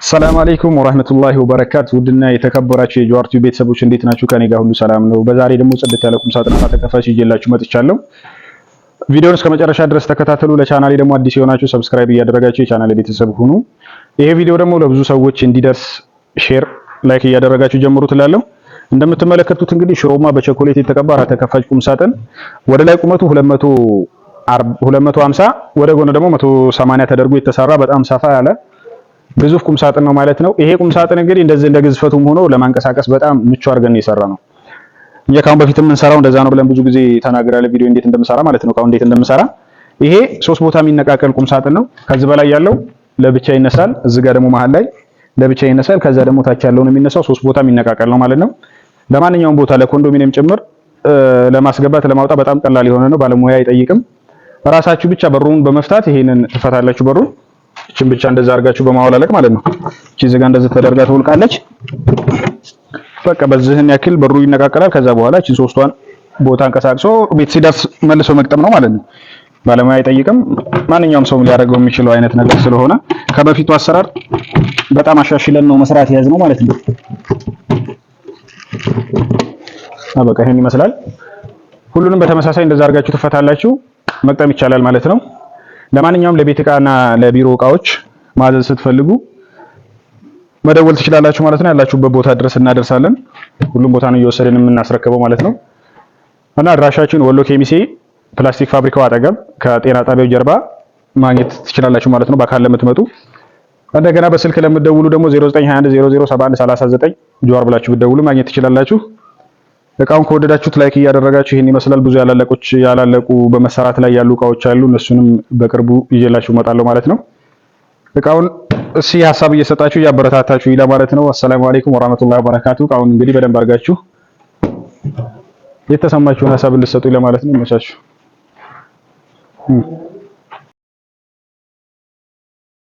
ሰላም አለይኩም ወራህመቱላሂ ወበረካቱ። ውድና የተከበራችሁ የጀዋር ቲዩብ ቤተሰቦች እንዴት ናችሁ? ከኔ ጋር ሁሉ ሰላም ነው። በዛሬ ደግሞ ጽድት ያለ ቁም ሳጥንና ተከፋች ይዤላችሁ መጥቻለሁ። ቪዲዮውን እስከ መጨረሻ ድረስ ተከታተሉ። ለቻናሌ ደግሞ አዲስ የሆናችሁ ሰብስክራይብ እያደረጋችሁ የቻናሌ ቤተሰብ ሁኑ። ይሄ ቪዲዮ ደግሞ ለብዙ ሰዎች እንዲደርስ ሼር፣ ላይክ እያደረጋችሁ ጀምሩት እላለሁ። እንደምትመለከቱት እንግዲህ ሽሮማ በቸኮሌት የተቀባ ተከፋች ቁም ሳጥን ወደ ላይ ቁመቱ 250 ወደ ጎን ደግሞ 180 ተደርጎ የተሰራ በጣም ሰፋ ያለ ግዙፍ ቁም ሳጥን ነው ማለት ነው። ይሄ ቁም ሳጥን እንግዲህ እንደዚህ እንደ ግዝፈቱም ሆኖ ለማንቀሳቀስ በጣም ምቹ አድርገን የሰራ ነው። እኛ ካሁን በፊት የምንሰራው እንደዛ ነው ብለን ብዙ ጊዜ ተናግራለን። ቪዲዮ እንዴት እንደምሰራ ማለት ነው። ካሁን እንዴት እንደምሰራ ይሄ 3 ቦታ የሚነቃቀል ቁም ሳጥን ነው። ከዚህ በላይ ያለው ለብቻ ይነሳል። እዚህ ጋር ደግሞ መሃል ላይ ለብቻ ይነሳል። ከዛ ደግሞ ታች ያለው ነው የሚነሳው። 3 ቦታ የሚነቃቀል ነው ማለት ነው። ለማንኛውም ቦታ ለኮንዶሚኒየም ጭምር ለማስገባት ለማውጣት በጣም ቀላል የሆነ ነው። ባለሙያ አይጠይቅም። ራሳችሁ ብቻ በሩን በመፍታት ይሄንን ትፈታላችሁ። በሩን እቺን ብቻ እንደዛ አድርጋችሁ በማወላለቅ ማለት ነው። እቺ እዚህ ጋር እንደዚህ ተደርጋ ትወልቃለች። በቃ በዚህን ያክል በሩ ይነቃቀላል። ከዛ በኋላ እቺን ሶስቷን ቦታ አንቀሳቅሶ ቤት ሲደርስ መልሶ መግጠም ነው ማለት ነው። ባለሙያ አይጠይቅም። ማንኛውም ሰው ሊያደርገው የሚችለው አይነት ነገር ስለሆነ ከበፊቱ አሰራር በጣም አሻሽለን ነው መስራት ያዝ ነው ማለት ነው። በቃ ይሄን ይመስላል። ሁሉንም በተመሳሳይ እንደዛ አድርጋችሁ ትፈታላችሁ። መግጠም ይቻላል ማለት ነው። ለማንኛውም ለቤት ዕቃና ለቢሮ ዕቃዎች ማዘዝ ስትፈልጉ መደወል ትችላላችሁ ማለት ነው። ያላችሁበት ቦታ ድረስ እናደርሳለን። ሁሉም ቦታ ነው እየወሰድን የምናስረክበው ማለት ነው። እና አድራሻችን ወሎ ኬሚሴ ፕላስቲክ ፋብሪካው አጠገብ ከጤና ጣቢያው ጀርባ ማግኘት ትችላላችሁ ማለት ነው። በአካል ለምትመጡ እንደገና በስልክ ለምትደውሉ ደግሞ 0921007139 ጀዋር ብላችሁ ብትደውሉ ማግኘት ትችላላችሁ። እቃውን ከወደዳችሁት ላይክ እያደረጋችሁ ይሄን ይመስላል። ብዙ ያላለቁ በመሰራት ላይ ያሉ እቃዎች አሉ። እነሱንም በቅርቡ ይዤላችሁ እመጣለሁ ማለት ነው። እቃውን ሀሳብ እየሰጣችሁ እያበረታታችሁ ይላ ማለት ነው። አሰላሙ አለይኩም ወራህመቱላሂ ወበረካቱ። እቃውን እንግዲህ በደንብ አድርጋችሁ የተሰማችሁን ሀሳብ እንድትሰጡ ይላ ማለት ነው። ይመቻችሁ።